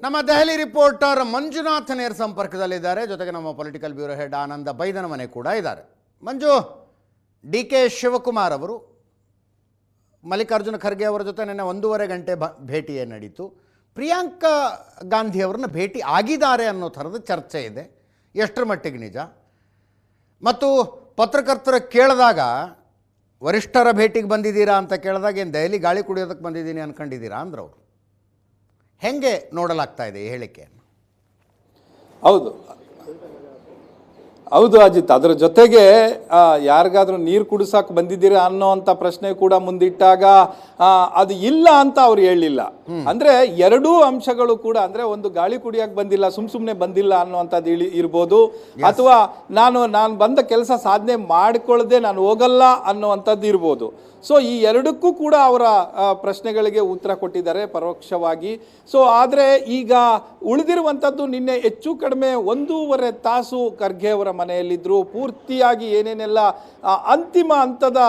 ನಮ್ಮ ದೆಹಲಿ ರಿಪೋರ್ಟರ್ ಮಂಜುನಾಥ್ ನೇರ ಸಂಪರ್ಕದಲ್ಲಿದ್ದಾರೆ. ಜೊತೆಗೆ ನಮ್ಮ ಪೊಲಿಟಿಕಲ್ ಬ್ಯೂರೋ ಹೆಡ್ ಆನಂದ ಬೈದನ ಮನೆ ಕೂಡ ಇದ್ದಾರೆ. ಮಂಜು, ಡಿ ಕೆ ಶಿವಕುಮಾರ್ ಅವರು ಮಲ್ಲಿಕಾರ್ಜುನ ಖರ್ಗೆ ಅವರ ಜೊತೆ ನಿನ್ನೆ 1.5 ಗಂಟೆ ಭೇಟಿ ನಡೀತು. ಪ್ರಿಯಾಂಕಾ ಗಾಂಧಿ ಅವರನ್ನ ಭೇಟಿ ಆಗಿದ್ದಾರೆ ಅನ್ನೋ ಥರದ ಚರ್ಚೆ ಇದೆ. ಎಷ್ಟರ ಮಟ್ಟಿಗೆ ನಿಜ? ಮತ್ತು ಪತ್ರಕರ್ತರ ಕೇಳಿದಾಗ ವರಿಷ್ಠರ ಭೇಟಿಗೆ ಬಂದಿದ್ದೀರಾ ಅಂತ ಕೇಳಿದಾಗ ಏನು ದೆಹಲಿ ಗಾಳಿ ಕುಡಿಯೋದಕ್ಕೆ ಬಂದಿದ್ದೀನಿ ಅಂದ್ಕೊಂಡಿದ್ದೀರಾ ಅಂದ್ರು ಅವರು. ಹೆಂಗೆ ನೋಡಲಾಗ್ತಾ ಇದೆ ಈ ಹೇಳಿಕೆಯನ್ನು? ಹೌದು ಅಜಿತ್, ಅದರ ಜೊತೆಗೆ ಯಾರಿಗಾದ್ರೂ ನೀರು ಕುಡಿಸಕ್ಕೆ ಬಂದಿದ್ದೀರಾ ಅನ್ನೋಂಥ ಪ್ರಶ್ನೆ ಕೂಡ ಮುಂದಿಟ್ಟಾಗ ಅದು ಇಲ್ಲ ಅಂತ ಅವ್ರು ಹೇಳಿಲ್ಲ. ಅಂದ್ರೆ ಎರಡೂ ಅಂಶಗಳು ಕೂಡ, ಅಂದ್ರೆ ಒಂದು ಗಾಳಿ ಕುಡಿಯಕ್ಕೆ ಬಂದಿಲ್ಲ, ಸುಮ್ಮನೆ ಬಂದಿಲ್ಲ ಅನ್ನೋಂಥದ್ದು ಇರ್ಬೋದು, ಅಥವಾ ನಾನು ಬಂದ ಕೆಲಸ ಸಾಧನೆ ಮಾಡಿಕೊಳ್ಳದೆ ನಾನು ಹೋಗಲ್ಲ ಅನ್ನೋವಂಥದ್ದು ಇರ್ಬೋದು. ಸೊ ಈ ಎರಡಕ್ಕೂ ಕೂಡ ಅವರ ಪ್ರಶ್ನೆಗಳಿಗೆ ಉತ್ತರ ಕೊಟ್ಟಿದ್ದಾರೆ ಪರೋಕ್ಷವಾಗಿ. ಸೊ ಆದರೆ ಈಗ ಉಳಿದಿರುವಂಥದ್ದು, ನಿನ್ನೆ ಹೆಚ್ಚು ಕಡಿಮೆ 1.5 ತಾಸು ಖರ್ಗೆ ಅವರ ಮನೆಯಲ್ಲಿದ್ದರು. ಪೂರ್ತಿಯಾಗಿ ಏನೇನೆಲ್ಲ ಅಂತಿಮ ಹಂತದ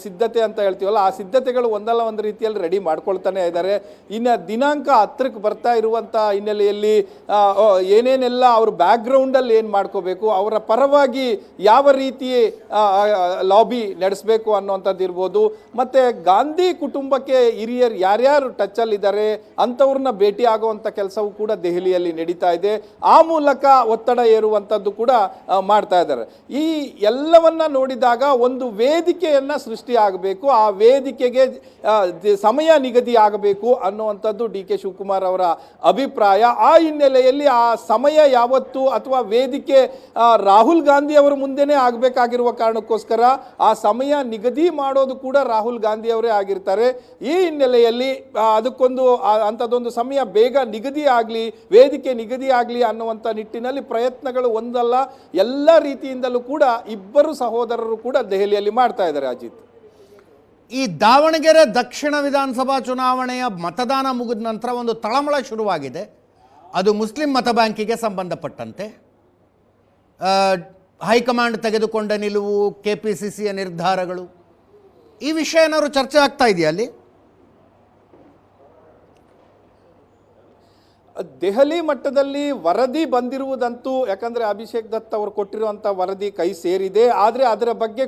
ಸಿದ್ಧತೆ ಅಂತ ಹೇಳ್ತೀವಲ್ಲ, ಆ ಸಿದ್ಧತೆಗಳು ಒಂದಲ್ಲ ಒಂದು ರೀತಿಯಲ್ಲಿ ರೆಡಿ ಮಾಡ್ಕೊಳ್ತಾನೆ ಇದ್ದಾರೆ. ಇನ್ನು ದಿನಾಂಕ 10ಕ್ಕೆ ಬರ್ತಾ ಇರುವಂಥ ಹಿನ್ನೆಲೆಯಲ್ಲಿ ಏನೇನೆಲ್ಲ ಅವ್ರ ಬ್ಯಾಕ್ಗ್ರೌಂಡಲ್ಲಿ ಏನು ಮಾಡ್ಕೋಬೇಕು, ಅವರ ಪರವಾಗಿ ಯಾವ ರೀತಿ ಲಾಬಿ ನಡೆಸಬೇಕು ಅನ್ನೋಂಥದ್ದು ಇರ್ಬೋದು. ಮತ್ತೆ ಗಾಂಧಿ ಕುಟುಂಬಕ್ಕೆ ಹಿರಿಯರು ಯಾರ್ಯಾರು ಟಚ್ ಅಲ್ಲಿ ಇದ್ದಾರೆ ಅಂತವ್ರನ್ನ ಭೇಟಿ ಆಗುವಂತ ಕೆಲಸವೂ ಕೂಡ ದೆಹಲಿಯಲ್ಲಿ ನಡೀತಾ ಇದೆ. ಆ ಮೂಲಕ ಒತ್ತಡ ಏರುವಂತದ್ದು ಕೂಡ ಮಾಡ್ತಾ ಇದ್ದಾರೆ. ಈ ಎಲ್ಲವನ್ನ ನೋಡಿದಾಗ ಒಂದು ವೇದಿಕೆಯನ್ನ ಸೃಷ್ಟಿ ಆಗಬೇಕು, ಆ ವೇದಿಕೆಗೆ ಸಮಯ ನಿಗದಿ ಆಗಬೇಕು ಅನ್ನುವಂಥದ್ದು ಡಿ ಕೆ ಶಿವಕುಮಾರ್ ಅವರ ಅಭಿಪ್ರಾಯ. ಆ ಹಿನ್ನೆಲೆಯಲ್ಲಿ ಆ ಸಮಯ ಯಾವತ್ತು ಅಥವಾ ವೇದಿಕೆ ರಾಹುಲ್ ಗಾಂಧಿ ಅವರ ಮುಂದೆನೇ ಆಗಬೇಕಾಗಿರುವ ಕಾರಣಕ್ಕೋಸ್ಕರ ಆ ಸಮಯ ನಿಗದಿ ಮಾಡೋದು ಕೂಡ ರಾಹುಲ್ ಗಾಂಧಿ ಅವರೇ ಆಗಿರ್ತಾರೆ. ಈ ಹಿನ್ನೆಲೆಯಲ್ಲಿ ಅದಕ್ಕೊಂದು ಅಂಥದ್ದೊಂದು ಸಮಯ ಬೇಗ ನಿಗದಿ ಆಗಲಿ, ವೇದಿಕೆ ನಿಗದಿ ಆಗಲಿ ಅನ್ನುವಂಥ ನಿಟ್ಟಿನಲ್ಲಿ ಪ್ರಯತ್ನಗಳು ಒಂದಲ್ಲ ಎಲ್ಲ ರೀತಿಯಿಂದಲೂ ಕೂಡ ಇಬ್ಬರು ಸಹೋದರರು ಕೂಡ ದೆಹಲಿಯಲ್ಲಿ ಮಾಡ್ತಾ ಇದ್ದಾರೆ. ಅಜಿತ್, ಈ ದಾವಣಗೆರೆ ದಕ್ಷಿಣ ವಿಧಾನಸಭಾ ಚುನಾವಣೆಯ ಮತದಾನ ಮುಗಿದ ನಂತರ ಒಂದು ತಳಮಳ ಶುರುವಾಗಿದೆ. ಅದು ಮುಸ್ಲಿಂ ಮತ ಬ್ಯಾಂಕಿಗೆ ಸಂಬಂಧಪಟ್ಟಂತೆ ಹೈಕಮಾಂಡ್ ತೆಗೆದುಕೊಂಡ ನಿಲುವು, KPCCಯ ನಿರ್ಧಾರಗಳು, ಈ ವಿಷಯ ಏನಾದ್ರು ಚರ್ಚೆ ಆಗ್ತಾ ಇದೆಯಾ ಅಲ್ಲಿ? ದೆಹಲಿ ಮಟ್ಟದಲ್ಲಿ ವರದಿ ಬಂದಿರುವುದಂತೂ, ಯಾಕಂದರೆ ಅಭಿಷೇಕ್ ದತ್ ಅವರು ಕೊಟ್ಟಿರುವಂಥ ವರದಿ ಕೈ ಸೇರಿದೆ. ಆದರೆ ಅದರ ಬಗ್ಗೆ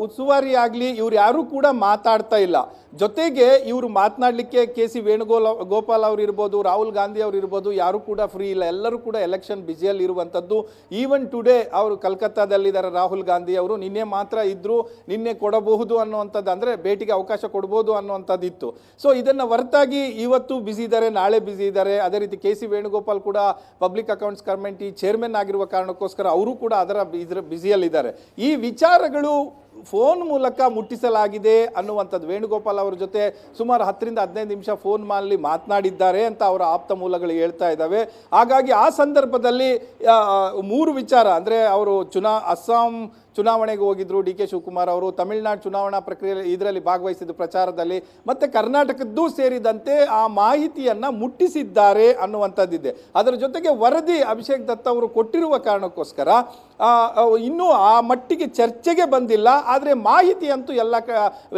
ಉಸ್ತುವಾರಿ ಆಗಲಿ ಇವ್ರು ಯಾರೂ ಕೂಡ ಮಾತಾಡ್ತಾ ಇಲ್ಲ. ಜೊತೆಗೆ ಇವರು ಮಾತನಾಡಲಿಕ್ಕೆ KC ವೇಣುಗೋಪಾಲ್ ಅವರು ಇರ್ಬೋದು, ರಾಹುಲ್ ಗಾಂಧಿ ಅವರು ಇರ್ಬೋದು, ಯಾರು ಕೂಡ ಫ್ರೀ ಇಲ್ಲ. ಎಲ್ಲರೂ ಕೂಡ ಎಲೆಕ್ಷನ್ ಬ್ಯುಸಿಯಲ್ಲಿ ಇರುವಂಥದ್ದು. ಈವನ್ ಟುಡೇ ಅವರು ಕಲ್ಕತ್ತಾದಲ್ಲಿದ್ದಾರೆ ರಾಹುಲ್ ಗಾಂಧಿ ಅವರು. ನಿನ್ನೆ ಮಾತ್ರ ಇದ್ದರು, ನಿನ್ನೆ ಕೊಡಬಹುದು ಅನ್ನುವಂಥದ್ದು, ಅಂದರೆ ಭೇಟಿಗೆ ಅವಕಾಶ ಕೊಡ್ಬೋದು ಅನ್ನುವಂಥದ್ದು ಇತ್ತು. ಸೊ ಇದನ್ನು ಹೊರತಾಗಿ ಇವತ್ತು ಬ್ಯುಸಿ ಇದ್ದಾರೆ, ನಾಳೆ ಬ್ಯುಸಿ ಇದ್ದಾರೆ. ಅದೇ ರೀತಿ KC ವೇಣುಗೋಪಾಲ್ ಕೂಡ ಪಬ್ಲಿಕ್ ಅಕೌಂಟ್ಸ್ ಕಮಿಟಿ ಚೇರ್ಮನ್ ಆಗಿರುವ ಕಾರಣಕ್ಕೋಸ್ಕರ ಅವರು ಕೂಡ ಇದರ ಬ್ಯುಸಿಯಲ್ಲಿದ್ದಾರೆ. ಈ ವಿಚಾರಗಳು ಫೋನ್ ಮೂಲಕ ಮುಟ್ಟಿಸಲಾಗಿದೆ ಅನ್ನುವಂಥದ್ದು. ವೇಣುಗೋಪಾಲ್ ಅವರ ಜೊತೆ ಸುಮಾರು 10ರಿಂದ 15 ನಿಮಿಷ ಫೋನ್ ಮಾಡಿ ಮಾತನಾಡಿದ್ದಾರೆ ಅಂತ ಅವರ ಆಪ್ತ ಮೂಲಗಳು ಹೇಳ್ತಾ ಇದ್ದಾವೆ. ಹಾಗಾಗಿ ಆ ಸಂದರ್ಭದಲ್ಲಿ 3 ವಿಚಾರ, ಅಂದರೆ ಅವರು ಅಸ್ಸಾಂ ಚುನಾವಣೆಗೆ ಹೋಗಿದ್ರು ಡಿ ಕೆ ಶಿವಕುಮಾರ್ ಅವರು, ತಮಿಳುನಾಡು ಚುನಾವಣಾ ಪ್ರಕ್ರಿಯೆಯಲ್ಲಿ ಇದರಲ್ಲಿ ಭಾಗವಹಿಸಿದ್ದು ಪ್ರಚಾರದಲ್ಲಿ, ಮತ್ತು ಕರ್ನಾಟಕದ್ದು ಸೇರಿದಂತೆ ಆ ಮಾಹಿತಿಯನ್ನು ಮುಟ್ಟಿಸಿದ್ದಾರೆ ಅನ್ನುವಂಥದ್ದಿದೆ. ಅದರ ಜೊತೆಗೆ ವರದಿ ಅಭಿಷೇಕ್ ದತ್ ಅವರು ಕೊಟ್ಟಿರುವ ಕಾರಣಕ್ಕೋಸ್ಕರ ಇನ್ನೂ ಆ ಮಟ್ಟಿಗೆ ಚರ್ಚೆಗೆ ಬಂದಿಲ್ಲ. ಆದರೆ ಮಾಹಿತಿ ಅಂತೂ ಎಲ್ಲ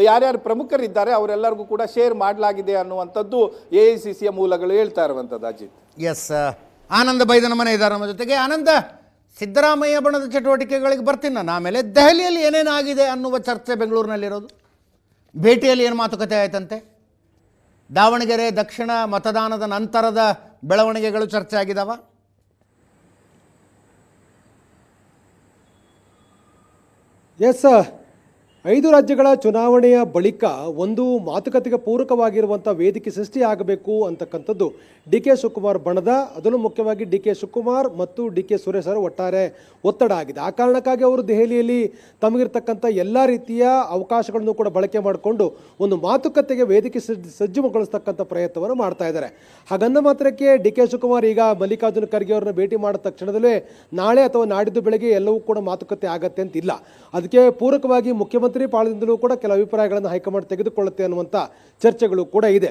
ಯಾರ್ಯಾರು ಪ್ರಮುಖರಿದ್ದಾರೆ ಅವರೆಲ್ಲರಿಗೂ ಕೂಡ ಶೇರ್ ಮಾಡಲಾಗಿದೆ ಅನ್ನುವಂಥದ್ದು AICCಯ ಮೂಲಗಳು ಹೇಳ್ತಾ ಇರುವಂಥದ್ದು. ಅಜಿತ್, ಎಸ್, ಆನಂದ ಬೈದನ ಮನೆ ಇದ್ದಾರೆ ನಮ್ಮ ಜೊತೆಗೆ. ಆನಂದ, ಸಿದ್ದರಾಮಯ್ಯ ಬಣದ ಚಟುವಟಿಕೆಗಳಿಗೆ ಬರ್ತೀನಿ ನಾನು. ಆಮೇಲೆ ದೆಹಲಿಯಲ್ಲಿ ಏನೇನಾಗಿದೆ ಅನ್ನುವ ಚರ್ಚೆ ಬೆಂಗಳೂರಿನಲ್ಲಿರೋದು. ಭೇಟಿಯಲ್ಲಿ ಏನು ಮಾತುಕತೆ ಆಯ್ತಂತೆ? ದಾವಣಗೆರೆ ದಕ್ಷಿಣ ಮತದಾನದ ನಂತರದ ಬೆಳವಣಿಗೆಗಳು ಚರ್ಚೆ ಆಗಿದಾವ? ಎಸ್, 5 ರಾಜ್ಯಗಳ ಚುನಾವಣೆಯ ಬಳಿಕ ಒಂದು ಮಾತುಕತೆಗೆ ಪೂರಕವಾಗಿರುವಂಥ ವೇದಿಕೆ ಸೃಷ್ಟಿಯಾಗಬೇಕು ಅಂತಕ್ಕಂಥದ್ದು ಡಿ ಕೆ ಶಿವಕುಮಾರ್ ಬಣದ, ಅದನ್ನು ಮುಖ್ಯವಾಗಿ ಡಿ ಕೆ ಶಿವಕುಮಾರ್ ಮತ್ತು ಡಿ ಕೆ ಸುರೇಶ್ ಅವರ ಒಟ್ಟಾರೆ ಒತ್ತಡ ಆಗಿದೆ. ಆ ಕಾರಣಕ್ಕಾಗಿ ಅವರು ದೆಹಲಿಯಲ್ಲಿ ತಮಗಿರ್ತಕ್ಕಂಥ ಎಲ್ಲ ರೀತಿಯ ಅವಕಾಶಗಳನ್ನು ಕೂಡ ಬಳಕೆ ಮಾಡಿಕೊಂಡು ಒಂದು ಮಾತುಕತೆಗೆ ವೇದಿಕೆ ಸಜ್ಜುಗೊಳಿಸ್ತಕ್ಕಂಥ ಪ್ರಯತ್ನವನ್ನು ಮಾಡ್ತಾ ಇದ್ದಾರೆ. ಹಾಗಂದ ಮಾತ್ರಕ್ಕೆ ಡಿ ಕೆ ಶಿವಕುಮಾರ್ ಈಗ ಮಲ್ಲಿಕಾರ್ಜುನ ಖರ್ಗೆ ಅವರನ್ನ ಭೇಟಿ ಮಾಡಿದ ತಕ್ಷಣದಲ್ಲೇ ನಾಳೆ ಅಥವಾ ನಾಡಿದ್ದು ಬೆಳಗ್ಗೆ ಎಲ್ಲವೂ ಕೂಡ ಮಾತುಕತೆ ಆಗತ್ತೆ ಅಂತಿಲ್ಲ. ಅದಕ್ಕೆ ಪೂರಕವಾಗಿ ಮುಖ್ಯಮಂತ್ರಿ ಮುಖ್ಯಮಂತ್ರಿ ಪಾಳದಿಂದಲೂ ಕೂಡ ಕೆಲವು ಅಭಿಪ್ರಾಯಗಳನ್ನು ಹೈಕಮಾಂಡ್ ತೆಗೆದುಕೊಳ್ಳುತ್ತೆ ಅನ್ನುವಂಥ ಚರ್ಚೆಗಳು ಕೂಡ ಇದೆ.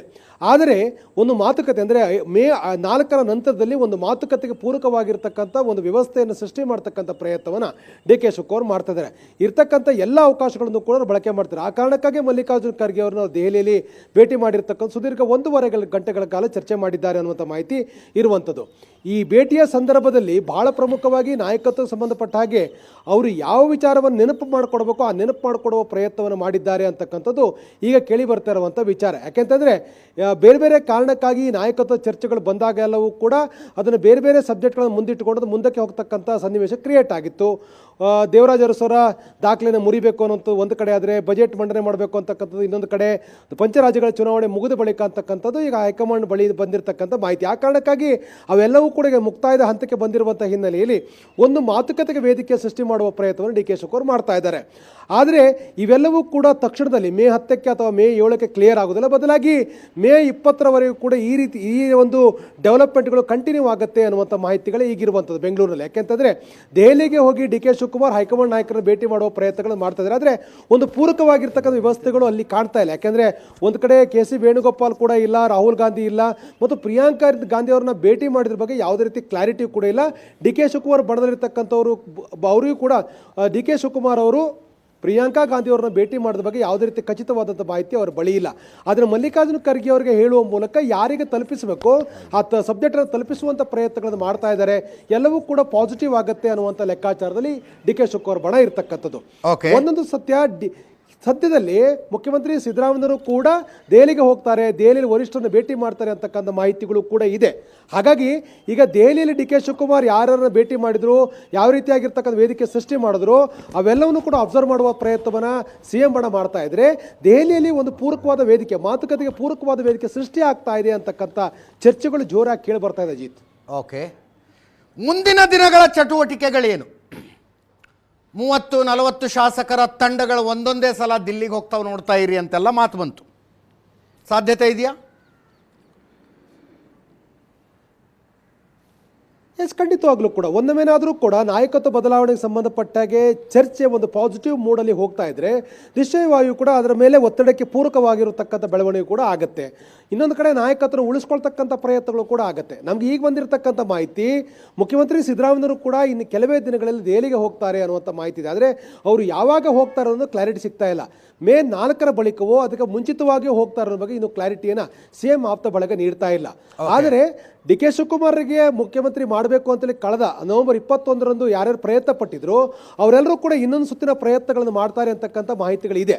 ಆದರೆ ಒಂದು ಮಾತುಕತೆ ಅಂದರೆ ಮೇ 4ರ ನಂತರದಲ್ಲಿ ಒಂದು ಮಾತುಕತೆಗೆ ಪೂರಕವಾಗಿರ್ತಕ್ಕಂಥ ಒಂದು ವ್ಯವಸ್ಥೆಯನ್ನು ಸೃಷ್ಟಿ ಮಾಡ್ತಕ್ಕಂಥ ಪ್ರಯತ್ನವನ್ನು ಡಿ ಕೆ ಶಿವಕುಮಾರ್ ಮಾಡ್ತಾ ಇದ್ದಾರೆ. ಇರ್ತಕ್ಕಂಥ ಎಲ್ಲ ಅವಕಾಶಗಳನ್ನು ಕೂಡ ಬಳಕೆ ಮಾಡ್ತಾರೆ. ಆ ಕಾರಣಕ್ಕಾಗಿ ಮಲ್ಲಿಕಾರ್ಜುನ ಖರ್ಗೆ ಅವರನ್ನು ದೆಹಲಿಯಲ್ಲಿ ಭೇಟಿ ಮಾಡಿರ್ತಕ್ಕಂಥ ಸುದೀರ್ಘ 1.5 ಗಂಟೆಗಳ ಕಾಲ ಚರ್ಚೆ ಮಾಡಿದ್ದಾರೆ ಅನ್ನುವಂಥ ಮಾಹಿತಿ ಇರುವಂಥದ್ದು. ಈ ಭೇಟಿಯ ಸಂದರ್ಭದಲ್ಲಿ ಬಹಳ ಪ್ರಮುಖವಾಗಿ ನಾಯಕತ್ವಕ್ಕೆ ಸಂಬಂಧಪಟ್ಟ ಹಾಗೆ ಅವರು ಯಾವ ವಿಚಾರವನ್ನು ನೆನಪು ಮಾಡಿಕೊಡ್ಬೇಕು ಆ ನೆನಪು ಮಾಡಿಕೊಡುವ ಪ್ರಯತ್ನವನ್ನು ಮಾಡಿದ್ದಾರೆ ಅಂತಕ್ಕಂಥದ್ದು ಈಗ ಕೇಳಿ ಬರ್ತಾ ಇರುವಂಥ ವಿಚಾರ. ಯಾಕೆಂತಂದರೆ ಬೇರೆ ಬೇರೆ ಕಾರಣಕ್ಕಾಗಿ ನಾಯಕತ್ವ ಚರ್ಚೆಗಳು ಬಂದಾಗ ಎಲ್ಲವೂ ಕೂಡ ಅದನ್ನು ಬೇರೆ ಬೇರೆ ಸಬ್ಜೆಕ್ಟ್ಗಳನ್ನು ಮುಂದಿಟ್ಟುಕೊಂಡು ಮುಂದಕ್ಕೆ ಹೋಗ್ತಕ್ಕಂಥ ಸನ್ನಿವೇಶ ಕ್ರಿಯೇಟ್ ಆಗಿತ್ತು. ದೇವರಾಜ ಅರಸರ ದಾಖಲೆಯನ್ನು ಮುರಿಬೇಕು ಅನ್ನೋಂಥ ಒಂದು ಕಡೆ, ಆದರೆ ಬಜೆಟ್ ಮಂಡನೆ ಮಾಡಬೇಕು ಅಂತಕ್ಕಂಥದ್ದು ಇನ್ನೊಂದು ಕಡೆ, ಪಂಚರಾಜ್ಯಗಳ ಚುನಾವಣೆ ಮುಗಿದ ಬಳಿಕ ಅಂತಕ್ಕಂಥದ್ದು ಈಗ ಹೈಕಮಾಂಡ್ ಬಳಿ ಬಂದಿರತಕ್ಕಂಥ ಮಾಹಿತಿ. ಆ ಕಾರಣಕ್ಕಾಗಿ ಅವೆಲ್ಲವೂ ಕೂಡ ಈಗ ಮುಕ್ತಾಯದ ಹಂತಕ್ಕೆ ಬಂದಿರುವಂಥ ಹಿನ್ನೆಲೆಯಲ್ಲಿ ಒಂದು ಮಾತುಕತೆಗೆ ವೇದಿಕೆ ಸೃಷ್ಟಿ ಮಾಡುವ ಪ್ರಯತ್ನವನ್ನು ಡಿ ಕೆ ಶಿವಕುಮಾರ್ ಮಾಡ್ತಾ ಇದ್ದಾರೆ. ಆದರೆ ಇವೆಲ್ಲವೂ ಕೂಡ ತಕ್ಷಣದಲ್ಲಿ ಮೇ 10ಕ್ಕೆ ಅಥವಾ ಮೇ 7ಕ್ಕೆ ಕ್ಲಿಯರ್ ಆಗೋದಿಲ್ಲ. ಬದಲಾಗಿ ಮೇ 20ರವರೆಗೂ ಕೂಡ ಈ ಒಂದು ಡೆವಲಪ್ಮೆಂಟ್ಗಳು ಕಂಟಿನ್ಯೂ ಆಗುತ್ತೆ ಅನ್ನುವಂಥ ಮಾಹಿತಿಗಳೇ ಈಗಿರುವಂಥದ್ದು ಬೆಂಗಳೂರಿನಲ್ಲಿ. ಯಾಕೆಂತಂದರೆ ದೆಹಲಿಗೆ ಹೋಗಿ ಡಿ ಕೆ ಶಿವಕುಮಾರ್ ಹೈಕಮಾಂಡ್ ನಾಯಕರನ್ನು ಭೇಟಿ ಮಾಡುವ ಪ್ರಯತ್ನಗಳನ್ನು ಮಾಡ್ತಾ ಇದ್ದಾರೆ. ಆದರೆ ಒಂದು ಪೂರಕವಾಗಿರ್ತಕ್ಕಂಥ ವ್ಯವಸ್ಥೆಗಳು ಅಲ್ಲಿ ಕಾಣ್ತಾ ಇಲ್ಲ. ಯಾಕೆಂದರೆ ಒಂದು ಕಡೆ ಕೆ ಸಿ ವೇಣುಗೋಪಾಲ್ ಕೂಡ ಇಲ್ಲ, ರಾಹುಲ್ ಗಾಂಧಿ ಇಲ್ಲ, ಮತ್ತು ಪ್ರಿಯಾಂಕಾ ಗಾಂಧಿ ಅವರನ್ನ ಭೇಟಿ ಮಾಡಿದ್ರ ಬಗ್ಗೆ ಯಾವುದೇ ರೀತಿ ಕ್ಲಾರಿಟಿ ಕೂಡ ಇಲ್ಲ. ಡಿ ಕೆ ಶಿವಕುಮಾರ್ ಬಣದಲ್ಲಿರ್ತಕ್ಕಂಥವ್ರು ಅವರಿಗೂ ಕೂಡ ಡಿ ಕೆ ಶಿವಕುಮಾರ್ ಅವರು ಪ್ರಿಯಾಂಕಾ ಗಾಂಧಿ ಅವರನ್ನ ಭೇಟಿ ಮಾಡಿದ ಬಗ್ಗೆ ಯಾವುದೇ ರೀತಿ ಖಚಿತವಾದಂಥ ಮಾಹಿತಿ ಅವರ ಬಳಿ ಇಲ್ಲ. ಆದರೆ ಮಲ್ಲಿಕಾರ್ಜುನ ಖರ್ಗೆ ಅವರಿಗೆ ಹೇಳುವ ಮೂಲಕ ಯಾರಿಗೆ ತಲುಪಿಸಬೇಕು ಆ ಸಬ್ಜೆಕ್ಟನ್ನು ತಲುಪಿಸುವಂಥ ಪ್ರಯತ್ನಗಳನ್ನು ಮಾಡ್ತಾ ಇದ್ದಾರೆ. ಎಲ್ಲವೂ ಕೂಡ ಪಾಸಿಟಿವ್ ಆಗುತ್ತೆ ಅನ್ನುವಂಥ ಲೆಕ್ಕಾಚಾರದಲ್ಲಿ ಡಿ ಕೆ ಶಿವಕುಮಾರ್ ಬಣ ಇರತಕ್ಕಂಥದ್ದು. ಒಂದೊಂದು ಸದ್ಯದಲ್ಲಿ ಮುಖ್ಯಮಂತ್ರಿ ಸಿದ್ದರಾಮಯ್ಯರು ಕೂಡ ದೆಹಲಿಗೆ ಹೋಗ್ತಾರೆ, ದೆಹಲಿಯಲ್ಲಿ ವರಿಷ್ಠರನ್ನು ಭೇಟಿ ಮಾಡ್ತಾರೆ ಅಂತಕ್ಕಂಥ ಮಾಹಿತಿಗಳು ಕೂಡ ಇದೆ. ಹಾಗಾಗಿ ಈಗ ದೆಹಲಿಯಲ್ಲಿ ಡಿ ಕೆ ಶಿವಕುಮಾರ್ ಯಾರನ್ನ ಭೇಟಿ ಮಾಡಿದ್ರು, ಯಾವ ರೀತಿಯಾಗಿರ್ತಕ್ಕಂಥ ವೇದಿಕೆ ಸೃಷ್ಟಿ ಮಾಡಿದ್ರು, ಅವೆಲ್ಲವನ್ನು ಕೂಡ ಅಬ್ಸರ್ವ್ ಮಾಡುವ ಪ್ರಯತ್ನವನ್ನು CM ಬಣ ಮಾಡ್ತಾ ಇದ್ರೆ ದೆಹಲಿಯಲ್ಲಿ ಒಂದು ಪೂರಕವಾದ ವೇದಿಕೆ, ಮಾತುಕತೆಗೆ ಪೂರಕವಾದ ವೇದಿಕೆ ಸೃಷ್ಟಿ ಆಗ್ತಾ ಇದೆ ಅಂತಕ್ಕಂಥ ಚರ್ಚೆಗಳು ಜೋರಾಗಿ ಕೇಳಿ ಬರ್ತಾ ಇದೆ. ಅಜಿತ್, ಓಕೆ, ಮುಂದಿನ ದಿನಗಳ ಚಟುವಟಿಕೆಗಳೇನು? 30-40 ಶಾಸಕರ ತಂಡಗಳು ಒಂದೊಂದೇ ಸಲ ದಿಲ್ಲಿಗೆ ಹೋಗ್ತಾವೆ, ನೋಡ್ತಾ ಇರಿ ಅಂತೆಲ್ಲ ಮಾತು ಬಂತು. ಸಾಧ್ಯತೆ ಇದೆಯಾ? ಖಂಡಿತವಾಗ್ಲೂ ಕೂಡ ಒಂದೊಮ್ಮೆನಾದರೂ ಕೂಡ ನಾಯಕತ್ವ ಬದಲಾವಣೆಗೆ ಸಂಬಂಧಪಟ್ಟಾಗೆ ಚರ್ಚೆ ಒಂದು ಪಾಸಿಟಿವ್ ಮೂಡಲ್ಲಿ ಹೋಗ್ತಾ ಇದ್ರೆ ನಿಶ್ಚಯವಾಗಿಯೂ ಕೂಡ ಅದರ ಮೇಲೆ ಒತ್ತಡಕ್ಕೆ ಪೂರಕವಾಗಿರತಕ್ಕಂಥ ಬೆಳವಣಿಗೆ ಕೂಡ ಆಗುತ್ತೆ. ಇನ್ನೊಂದು ಕಡೆ ನಾಯಕತ್ವ ಉಳಿಸ್ಕೊಳ್ತಕ್ಕಂಥ ಪ್ರಯತ್ನಗಳು ಕೂಡ ಆಗುತ್ತೆ. ನಮ್ಗೆ ಈಗ ಬಂದಿರತಕ್ಕಂಥ ಮಾಹಿತಿ ಮುಖ್ಯಮಂತ್ರಿ ಸಿದ್ದರಾಮಯ್ಯರು ಕೂಡ ಇನ್ನು ಕೆಲವೇ ದಿನಗಳಲ್ಲಿ ದೆಹಲಿಗೆ ಹೋಗ್ತಾರೆ ಅನ್ನುವಂಥ ಮಾಹಿತಿ ಇದೆ. ಆದರೆ ಅವರು ಯಾವಾಗ ಹೋಗ್ತಾರೆ ಅನ್ನೋದು ಕ್ಲಾರಿಟಿ ಸಿಗ್ತಾ ಇಲ್ಲ. ಮೇ 4ರ ಬಳಿಕವೋ ಅದಕ್ಕೆ ಮುಂಚಿತವಾಗಿಯೂ ಹೋಗ್ತಾರೆ ಅನ್ನೋ ಬಗ್ಗೆ ಇನ್ನು ಕ್ಲಾರಿಟಿಯನ್ನು CM ಆಪ್ತ ಬಳಗ ನೀಡ್ತಾ ಇಲ್ಲ. ಆದರೆ ಡಿ ಕೆ ಶಿವಕುಮಾರ್ಗೆ ಮುಖ್ಯಮಂತ್ರಿ ಮಾಡಬೇಕು ಅಂತೇಳಿ ಕಳೆದ ನವೆಂಬರ್ 21ರಂದು ಯಾರ್ಯಾರು ಪ್ರಯತ್ನ ಪಟ್ಟಿದ್ರು ಅವರೆಲ್ಲರೂ ಕೂಡ ಇನ್ನೊಂದು ಸುತ್ತಿನ ಪ್ರಯತ್ನಗಳನ್ನು ಮಾಡ್ತಾರೆ ಅಂತಕ್ಕಂಥ ಮಾಹಿತಿಗಳಿದೆ.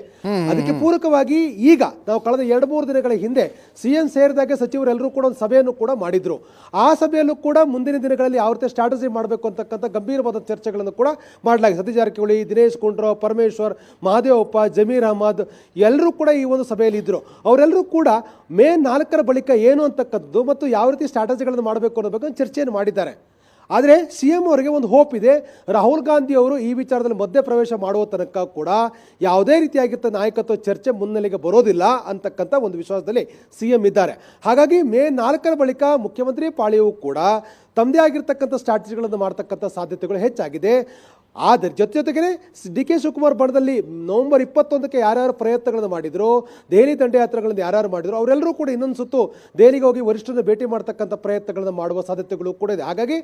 ಅದಕ್ಕೆ ಪೂರಕವಾಗಿ ಈಗ ನಾವು ಕಳೆದ 2-3 ದಿನಗಳ ಹಿಂದೆ CM ಸೇರಿದಾಗೆ ಸಚಿವರೆಲ್ಲರೂ ಕೂಡ ಒಂದು ಸಭೆಯನ್ನು ಕೂಡ ಮಾಡಿದ್ರು. ಆ ಸಭೆಯಲ್ಲೂ ಕೂಡ ಮುಂದಿನ ದಿನಗಳಲ್ಲಿ ಯಾವ ರೀತಿ ಸ್ಟ್ರಾಟಜಿ ಮಾಡಬೇಕು ಅಂತಕ್ಕಂಥ ಗಂಭೀರವಾದ ಚರ್ಚೆಗಳನ್ನು ಕೂಡ ಮಾಡಲಾಗಿದೆ. ಸತೀಶ್ ಜಾರಕಿಹೊಳಿ, ದಿನೇಶ್ ಗುಂಡೂರಾವ್, ಪರಮೇಶ್ವರ್, ಮಹದೇವಪ್ಪ, ಜಮೀರ್ ಅಹಮದ್ ಎಲ್ಲರೂ ಕೂಡ ಈ ಒಂದು ಸಭೆಯಲ್ಲಿ ಇದ್ರು. ಅವರೆಲ್ಲರೂ ಕೂಡ ಮೇ 4ರ ಬಳಿಕ ಏನು ಅಂತಕ್ಕಂಥದ್ದು ಮತ್ತು ಯಾವ ರೀತಿ ಸ್ಟ್ರಾಟಜಿಗಳನ್ನು ಮಾಡಬೇಕು ಅನ್ನೋ ಬಗ್ಗೆ ಚರ್ಚೆಯನ್ನು ಮಾಡಿದ್ದಾರೆ. ಆದರೆ CM ಅವರಿಗೆ ಒಂದು ಹೋಪ್ ಇದೆ. ರಾಹುಲ್ ಗಾಂಧಿ ಅವರು ಈ ವಿಚಾರದಲ್ಲಿ ಮಧ್ಯ ಪ್ರವೇಶ ಮಾಡುವ ತನಕ ಕೂಡ ಯಾವುದೇ ರೀತಿಯಾಗಿದ್ದ ನಾಯಕತ್ವ ಚರ್ಚೆ ಮುನ್ನೆಲೆಗೆ ಬರೋದಿಲ್ಲ ಅಂತಕ್ಕಂಥ ಒಂದು ವಿಶ್ವಾಸದಲ್ಲಿ CM ಇದ್ದಾರೆ. ಹಾಗಾಗಿ ಮೇ 4ರ ಬಳಿಕ ಮುಖ್ಯಮಂತ್ರಿ ಪಾಳಿಯೂ ಕೂಡ ತಮ್ಮದೇ ಆಗಿರ್ತಕ್ಕಂಥ ಸ್ಟ್ರಾಟಜಿಗಳನ್ನು ಮಾಡ್ತಕ್ಕಂಥ ಸಾಧ್ಯತೆಗಳು ಹೆಚ್ಚಾಗಿದೆ. ಆದರೆ ಜೊತೆಗೆ ಡಿ ಕೆ ಶಿವಕುಮಾರ್ ಬಣದಲ್ಲಿ ನವೆಂಬರ್ 21ಕ್ಕೆ ಯಾರ್ಯಾರು ಪ್ರಯತ್ನಗಳನ್ನು ಮಾಡಿದ್ರು, ದೆಹಲಿ ದಂಡಯಾತ್ರೆಗಳನ್ನು ಯಾರ್ಯಾರು ಮಾಡಿದ್ರು ಅವರೆಲ್ಲರೂ ಕೂಡ ಇನ್ನೊಂದು ಸುತ್ತು ದೆಹಲಿಗೆ ಹೋಗಿ ವರಿಷ್ಠರನ್ನು ಭೇಟಿ ಮಾಡ್ತಕ್ಕಂಥ ಪ್ರಯತ್ನಗಳನ್ನು ಮಾಡುವ ಸಾಧ್ಯತೆಗಳು ಕೂಡ ಇದೆ. ಹಾಗಾಗಿ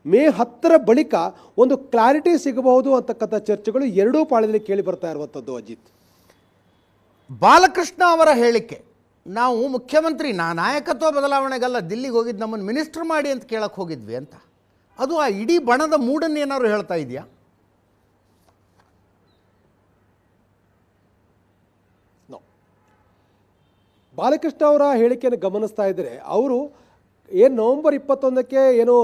ಮೇ 10ರ ಬಳಿಕ ಒಂದು ಕ್ಲಾರಿಟಿ ಸಿಗಬಹುದು ಅಂತಕ್ಕಂಥ ಚರ್ಚೆಗಳು ಎರಡೂ ಪಾಳದಲ್ಲಿ ಕೇಳಿ ಬರ್ತಾ ಇರುವಂಥದ್ದು. ಅಜಿತ್, ಬಾಲಕೃಷ್ಣ ಅವರ ಹೇಳಿಕೆ, ನಾವು ಮುಖ್ಯಮಂತ್ರಿ ನಾಯಕತ್ವ ಬದಲಾವಣೆಗಲ್ಲ ದಿಲ್ಲಿಗೆ ಹೋಗಿದ್ದು, ನಮ್ಮನ್ನು ಮಿನಿಸ್ಟರ್ ಮಾಡಿ ಅಂತ ಕೇಳಕ್ಕೆ ಹೋಗಿದ್ವಿ ಅಂತ, ಅದು ಆ ಇಡೀ ಬಣದ ಮೂಡನ್ನು ಏನಾದ್ರು ಹೇಳ್ತಾ ಇದೆಯಾ? ಬಾಲಕೃಷ್ಣ ಅವರ ಹೇಳಿಕೆಯನ್ನು ಗಮನಿಸ್ತಾ ಇದ್ದರೆ ಅವರು ಏನು ನವೆಂಬರ್ 21ಕ್ಕೆ ಏನೋ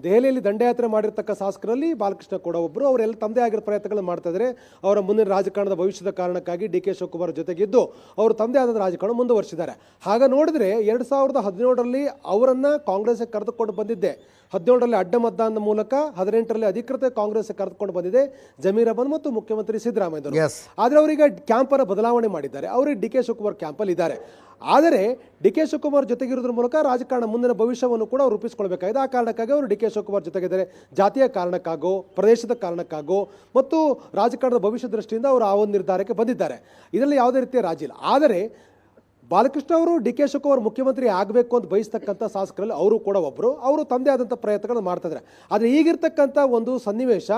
ದೆಹಲಿಯಲ್ಲಿ ದಂಡಯಾತ್ರೆ ಮಾಡಿರ್ತಕ್ಕ ಶಾಸಕರಲ್ಲಿ ಬಾಲಕೃಷ್ಣ ಕೂಡ ಒಬ್ಬರು. ಅವರೆಲ್ಲ ತಮ್ಮದೇ ಆಗಿರೋ ಪ್ರಯತ್ನಗಳನ್ನು ಮಾಡ್ತಾ ಇದ್ದಾರೆ. ಅವರ ಮುಂದಿನ ರಾಜಕಾರಣದ ಭವಿಷ್ಯದ ಕಾರಣಕ್ಕಾಗಿ ಡಿ ಕೆ ಶಿವಕುಮಾರ್ ಜೊತೆಗಿದ್ದು ಅವರು ತಮ್ಮದೇ ಆದ ರಾಜಕಾರಣ ಮುಂದುವರಿಸಿದ್ದಾರೆ. ಹಾಗೆ ನೋಡಿದ್ರೆ 2017ರಲ್ಲಿ ಅವರನ್ನು ಕಾಂಗ್ರೆಸ್ಗೆ ಕರೆದುಕೊಂಡು ಬಂದಿದ್ದೆ. 17ರಲ್ಲಿ ಅಡ್ಡ ಮತದಾನದ ಮೂಲಕ, 18ರಲ್ಲಿ ಅಧಿಕೃತ ಕಾಂಗ್ರೆಸ್ ಕರೆದುಕೊಂಡು ಬಂದಿದೆ ಜಮೀರ್ ಅಹಮದ್ ಮತ್ತು ಮುಖ್ಯಮಂತ್ರಿ ಸಿದ್ದರಾಮಯ್ಯ. ಆದರೆ ಅವರೀಗ ಕ್ಯಾಂಪನ್ನು ಬದಲಾವಣೆ ಮಾಡಿದ್ದಾರೆ. ಅವರು ಡಿ ಕೆ ಶಿವಕುಮಾರ್ ಕ್ಯಾಂಪಲ್ಲಿ ಇದ್ದಾರೆ. ಆದರೆ ಡಿ ಕೆ ಶಿವಕುಮಾರ್ ಜೊತೆಗಿರೋದ್ರ ಮೂಲಕ ರಾಜಕಾರಣ ಮುಂದಿನ ಭವಿಷ್ಯವನ್ನು ಕೂಡ ಅವರು ರೂಪಿಸ್ಕೊಳ್ಬೇಕಾಗಿದೆ. ಆ ಕಾರಣಕ್ಕಾಗಿ ಅವರು ಡಿ ಕೆ ಶಿವಕುಮಾರ್ ಜೊತೆಗಿದ್ದಾರೆ. ಜಾತಿಯ ಕಾರಣಕ್ಕಾಗೋ, ಪ್ರದೇಶದ ಕಾರಣಕ್ಕಾಗೋ ಮತ್ತು ರಾಜಕಾರಣದ ಭವಿಷ್ಯ ದೃಷ್ಟಿಯಿಂದ ಅವರು ಆ ಒಂದು ನಿರ್ಧಾರಕ್ಕೆ ಬಂದಿದ್ದಾರೆ. ಇದರಲ್ಲಿ ಯಾವುದೇ ರೀತಿಯ ರಾಜಿ ಇಲ್ಲ. ಆದರೆ ಬಾಲಕೃಷ್ಣ ಅವರು ಡಿ ಕೆ ಶಿವಕುಮಾರ್ ಮುಖ್ಯಮಂತ್ರಿ ಆಗಬೇಕು ಅಂತ ಬಯಸ್ತಕ್ಕಂಥ ಶಾಸಕರಲ್ಲಿ ಅವರು ಕೂಡ ಒಬ್ಬರು. ಅವರು ತಮ್ಮದೇ ಆದಂಥ ಪ್ರಯತ್ನಗಳನ್ನು ಮಾಡ್ತಾ ಇದ್ದಾರೆ. ಆದರೆ ಈಗಿರ್ತಕ್ಕಂಥ ಒಂದು ಸನ್ನಿವೇಶ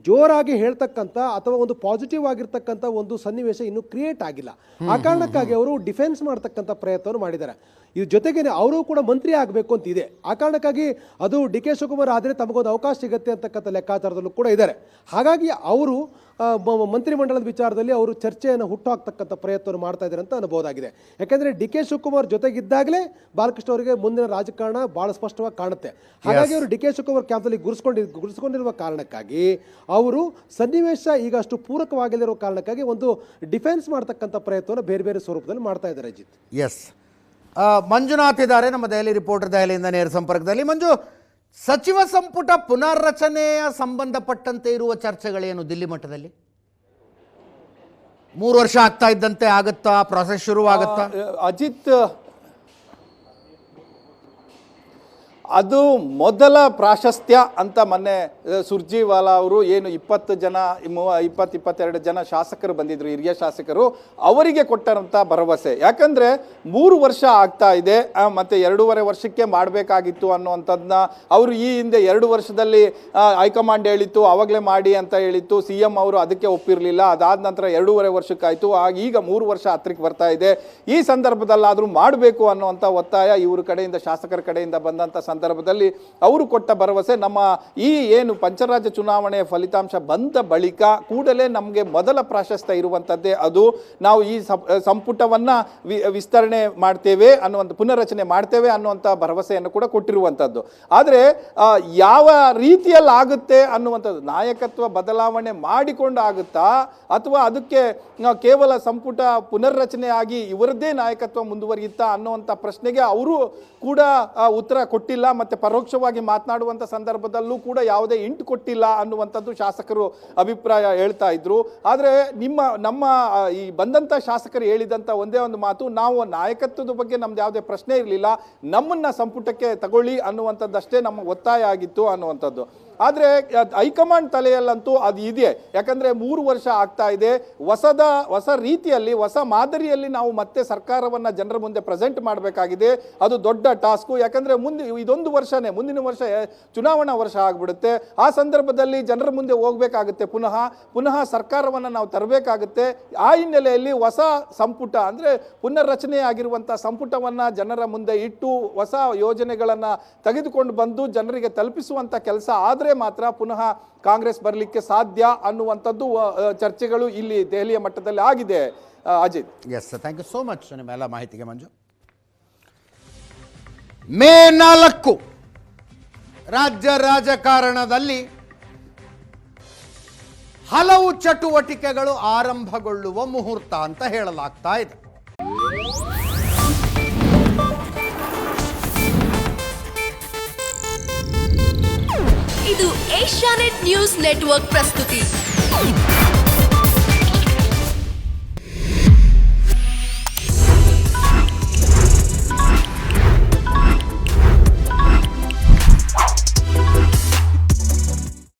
ಜೋರಾಗಿ ಹೇಳ್ತಕ್ಕಂಥ ಅಥವಾ ಒಂದು ಪಾಸಿಟಿವ್ ಆಗಿರ್ತಕ್ಕಂಥ ಒಂದು ಸನ್ನಿವೇಶ ಇನ್ನೂ ಕ್ರಿಯೇಟ್ ಆಗಿಲ್ಲ. ಆ ಕಾರಣಕ್ಕಾಗಿ ಅವರು ಡಿಫೆನ್ಸ್ ಮಾಡ್ತಕ್ಕಂಥ ಪ್ರಯತ್ನವನ್ನು ಮಾಡಿದ್ದಾರೆ. ಇದ್ರ ಜೊತೆಗೆ ಅವರು ಕೂಡ ಮಂತ್ರಿ ಆಗಬೇಕು ಅಂತ ಇದೆ. ಆ ಕಾರಣಕ್ಕಾಗಿ ಅದು ಡಿ ಕೆ ಶಿವಕುಮಾರ್ ಆದರೆ ತಮಗೊಂದು ಅವಕಾಶ ಸಿಗುತ್ತೆ ಅಂತಕ್ಕಂಥ ಲೆಕ್ಕಾಚಾರದಲ್ಲೂ ಕೂಡ ಇದ್ದಾರೆ. ಹಾಗಾಗಿ ಅವರು ಮಂತ್ರಿಮಂಡಲದ ವಿಚಾರದಲ್ಲಿ ಅವರು ಚರ್ಚೆಯನ್ನು ಹುಟ್ಟುಹಾಕ್ತಕ್ಕಂಥ ಪ್ರಯತ್ನವನ್ನು ಮಾಡ್ತಾ ಇದ್ದಾರೆ ಅಂತ ಅನ್ಬೋದಾಗಿದೆ. ಯಾಕೆಂದರೆ ಡಿ ಕೆ ಶಿವಕುಮಾರ್ ಜೊತೆಗಿದ್ದಾಗಲೇ ಬಾಲಕೃಷ್ಣ ಅವರಿಗೆ ಮುಂದಿನ ರಾಜಕಾರಣ ಭಾಳ ಸ್ಪಷ್ಟವಾಗಿ ಕಾಣುತ್ತೆ. ಹಾಗಾಗಿ ಅವರು ಡಿ ಕೆ ಶಿವಕುಮಾರ್ ಕ್ಯಾಂಪಲ್ಲಿ ಗುರುಸ್ಕೊಂಡಿರುವ ಕಾರಣಕ್ಕಾಗಿ ಅವರು ಸನ್ನಿವೇಶ ಈಗ ಅಷ್ಟು ಪೂರಕವಾಗಿರುವ ಕಾರಣಕ್ಕಾಗಿ ಒಂದು ಡಿಫೆನ್ಸ್ ಮಾಡ್ತಕ್ಕಂಥ ಪ್ರಯತ್ನವನ್ನು ಬೇರೆ ಬೇರೆ ಸ್ವರೂಪದಲ್ಲಿ ಮಾಡ್ತಾ ಇದ್ದಾರೆ. ಅಜಿತ್, ಎಸ್, ಮಂಜುನಾಥ್ ಇದ್ದಾರೆ ನಮ್ಮ ದೆಹಲಿ ರಿಪೋರ್ಟರ್, ದೆಹಲಿಯಿಂದ ನೇರ ಸಂಪರ್ಕದಲ್ಲಿ. ಮಂಜು, ಸಚಿವ ಸಂಪುಟ ಪುನರ್ರಚನೆಯ ಸಂಬಂಧಪಟ್ಟಂತೆ ಇರುವ ಚರ್ಚೆಗಳೇನು ದಿಲ್ಲಿ ಮಟ್ಟದಲ್ಲಿ? 3 ವರ್ಷ ಆಗ್ತಾ ಇದ್ದಂತೆ ಆಗುತ್ತಾ ಪ್ರಾಸೆಸ್ ಶುರುವಾಗುತ್ತಾ? ಅಜಿತ್, ಅದು ಮೊದಲ ಪ್ರಾಶಸ್ತ್ಯ ಅಂತ ಮೊನ್ನೆ ಸುರ್ಜಿವಾಲಾ ಅವರು ಏನು 22 ಜನ ಶಾಸಕರು ಬಂದಿದ್ರು, ಹಿರಿಯ ಶಾಸಕರು, ಅವರಿಗೆ ಕೊಟ್ಟಂಥ ಭರವಸೆ. ಯಾಕಂದರೆ 3 ವರ್ಷ ಆಗ್ತಾ ಇದೆ ಮತ್ತು 2.5 ವರ್ಷಕ್ಕೆ ಮಾಡಬೇಕಾಗಿತ್ತು ಅನ್ನುವಂಥದ್ದನ್ನ ಅವರು ಈ ಹಿಂದೆ 2 ವರ್ಷದಲ್ಲಿ ಹೈಕಮಾಂಡ್ ಹೇಳಿತ್ತು, ಅವಾಗಲೇ ಮಾಡಿ ಅಂತ ಹೇಳಿತ್ತು. CM ಅವರು ಅದಕ್ಕೆ ಒಪ್ಪಿರಲಿಲ್ಲ. ಅದಾದ ನಂತರ 2.5 ವರ್ಷಕ್ಕಾಯಿತು. ಈಗ 3 ವರ್ಷ ಹತ್ತಿರಕ್ಕೆ ಬರ್ತಾ ಇದೆ. ಈ ಸಂದರ್ಭದಲ್ಲಾದರೂ ಮಾಡಬೇಕು ಅನ್ನುವಂಥ ಒತ್ತಾಯ ಇವ್ರ ಕಡೆಯಿಂದ, ಶಾಸಕರ ಕಡೆಯಿಂದ ಬಂದಂಥ ಸಂದರ್ಭದಲ್ಲಿ ಅವರು ಕೊಟ್ಟ ಭರವಸೆ, ನಮ್ಮ ಈ ಏನು ಪಂಚರಾಜ್ಯ ಚುನಾವಣೆಯ ಫಲಿತಾಂಶ ಬಂದ ಬಳಿಕ ಕೂಡಲೇ ನಮಗೆ ಮೊದಲ ಪ್ರಾಶಸ್ತ್ಯ ಇರುವಂಥದ್ದೇ ಅದು. ನಾವು ಈ ಸಂಪುಟವನ್ನು ವಿಸ್ತರಣೆ ಮಾಡ್ತೇವೆ ಅನ್ನುವಂಥ, ಪುನರ್ರಚನೆ ಮಾಡ್ತೇವೆ ಅನ್ನುವಂಥ ಭರವಸೆಯನ್ನು ಕೂಡ ಕೊಟ್ಟಿರುವಂಥದ್ದು. ಆದರೆ ಯಾವ ರೀತಿಯಲ್ಲಿ ಆಗುತ್ತೆ ಅನ್ನುವಂಥದ್ದು, ನಾಯಕತ್ವ ಬದಲಾವಣೆ ಮಾಡಿಕೊಂಡು ಆಗುತ್ತಾ ಅಥವಾ ಅದಕ್ಕೆ ಕೇವಲ ಸಂಪುಟ ಪುನರ್ರಚನೆಯಾಗಿ ಇವರದ್ದೇ ನಾಯಕತ್ವ ಮುಂದುವರಿಯುತ್ತಾ ಅನ್ನುವಂಥ ಪ್ರಶ್ನೆಗೆ ಅವರು ಕೂಡ ಉತ್ತರ ಕೊಟ್ಟಿಲ್ಲ. ಮತ್ತು ಪರೋಕ್ಷವಾಗಿ ಮಾತನಾಡುವಂಥ ಸಂದರ್ಭದಲ್ಲೂ ಕೂಡ ಯಾವುದೇ ಇಂಟು ಕೊಟ್ಟಿಲ್ಲ ಅನ್ನುವಂಥದ್ದು ಶಾಸಕರು ಅಭಿಪ್ರಾಯ ಹೇಳ್ತಾ ಇದ್ರು. ಆದರೆ ನಮ್ಮ ಈ ಬಂದಂಥ ಶಾಸಕರು ಹೇಳಿದಂಥ ಒಂದೇ ಒಂದು ಮಾತು, ನಾವು ನಾಯಕತ್ವದ ಬಗ್ಗೆ ನಮ್ದು ಯಾವುದೇ ಪ್ರಶ್ನೆ ಇರಲಿಲ್ಲ, ನಮ್ಮನ್ನು ಸಂಪುಟಕ್ಕೆ ತಗೊಳ್ಳಿ ಅನ್ನುವಂಥದ್ದಷ್ಟೇ ನಮ್ಮ ಒತ್ತಾಯ ಆಗಿತ್ತು ಅನ್ನುವಂಥದ್ದು. ಆದರೆ ಹೈಕಮಾಂಡ್ ತಲೆಯಲ್ಲಂತೂ ಅದು ಇದೆ. ಯಾಕಂದರೆ 3 ವರ್ಷ ಆಗ್ತಾ ಇದೆ. ಹೊಸ ರೀತಿಯಲ್ಲಿ, ಹೊಸ ಮಾದರಿಯಲ್ಲಿ ನಾವು ಮತ್ತೆ ಸರ್ಕಾರವನ್ನು ಜನರ ಮುಂದೆ ಪ್ರೆಸೆಂಟ್ ಮಾಡಬೇಕಾಗಿದೆ. ಅದು ದೊಡ್ಡ ಟಾಸ್ಕು. ಯಾಕಂದರೆ ಇದೊಂದು ವರ್ಷನೇ, ಮುಂದಿನ ವರ್ಷ ಚುನಾವಣಾ ವರ್ಷ ಆಗಿಬಿಡುತ್ತೆ. ಆ ಸಂದರ್ಭದಲ್ಲಿ ಜನರ ಮುಂದೆ ಹೋಗಬೇಕಾಗುತ್ತೆ, ಪುನಃ ಸರ್ಕಾರವನ್ನು ನಾವು ತರಬೇಕಾಗುತ್ತೆ. ಆ ಹಿನ್ನೆಲೆಯಲ್ಲಿ ಹೊಸ ಸಂಪುಟ ಅಂದರೆ ಪುನರ್ರಚನೆ ಆಗಿರುವಂಥ ಸಂಪುಟವನ್ನು ಜನರ ಮುಂದೆ ಇಟ್ಟು ಹೊಸ ಯೋಜನೆಗಳನ್ನು ತೆಗೆದುಕೊಂಡು ಬಂದು ಜನರಿಗೆ ತಲುಪಿಸುವಂಥ ಕೆಲಸ ಆದರೆ ಮಾತ್ರ ಪುನಃ ಕಾಂಗ್ರೆಸ್ ಬರಲಿಕ್ಕೆ ಸಾಧ್ಯ ಅನ್ನುವಂಥದ್ದು ಚರ್ಚೆಗಳು ಇಲ್ಲಿ ದೆಹಲಿಯ ಮಟ್ಟದಲ್ಲಿ ಆಗಿದೆ. Ajit, yes, thank you so much ನಿಮ್ಮೆಲ್ಲ ಮಾಹಿತಿಗೆ. ಮಂಜು, ಮೇ 4 ರಾಜ್ಯ ರಾಜಕಾರಣದಲ್ಲಿ ಹಲವು ಚಟುವಟಿಕೆಗಳು ಆರಂಭಗೊಳ್ಳುವ ಮುಹೂರ್ತ ಅಂತ ಹೇಳಲಾಗ್ತಾ ಇದೆ. ಇದು ಏಷ್ಯಾನೆಟ್ ನ್ಯೂಸ್ ನೆಟ್ವರ್ಕ್ ಪ್ರಸ್ತುತಿ.